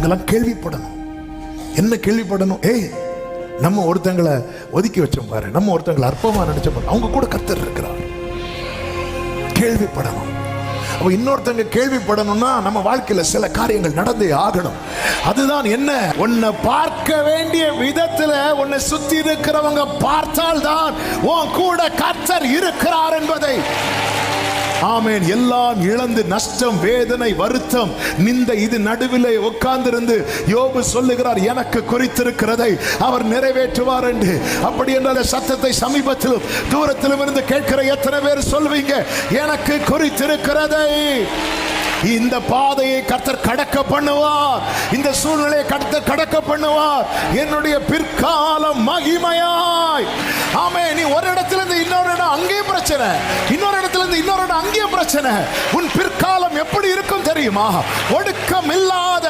அவங்கெல்லாம் கேள்விப்படணும். என்ன கேள்விப்படணும்? நம்ம ஒருத்தங்களை ஒதுக்கி வச்சோம் பாரு, நம்ம ஒருத்தங்களை அற்பமா நினைச்ச பாரு, அவங்க கூட கர்த்தர் இருக்கிறார். கேள்விப்படணும். அப்ப இன்னொருத்தங்க கேள்விப்படணும்னா நம்ம வாழ்க்கையில சில காரியங்கள் நடந்தே ஆகணும். அதுதான் என்ன, உன்னை பார்க்க வேண்டிய விதத்துல உன்னை சுத்தி இருக்கிறவங்க பார்த்தால் தான் உன் கூட கர்த்தர் இருக்கிறார் என்பதை. ஆமென். எல்லாம் இழந்து நஷ்டம், வேதனை, வருத்தம், நிந்த இது நடுவிலே உட்கார்ந்திருந்து யோபு சொல்லுகிறார், எனக்கு குறித்திருக்கிறதை அவர் நிறைவேற்றுவார் என்று. அப்படி என்ற சத்தத்தை சமீபத்திலும் தூரத்திலும் இருந்து கேட்கிற எத்தனை பேர் சொல்வீங்க, எனக்கு குறித்திருக்கிறதை? இந்த பாதையை கர்த்தர் கடக்க பண்ணுவார், இந்த சூழ்நிலையை கர்த்தர் கடக்க பண்ணுவார். என்னுடைய பிற்காலம் மகிமையாய். ஆமே. நீ ஒரு இடத்துல இருந்து இன்னொரு இடம் அங்கேயும் பிரச்சனை, இன்னொரு இடத்துல இருந்து இன்னொரு இடம் அங்கேயும் பிரச்சனை. உன் பிற்காலம் எப்படி இருக்கும் தெரியுமா? ஒடுக்கம் இல்லாத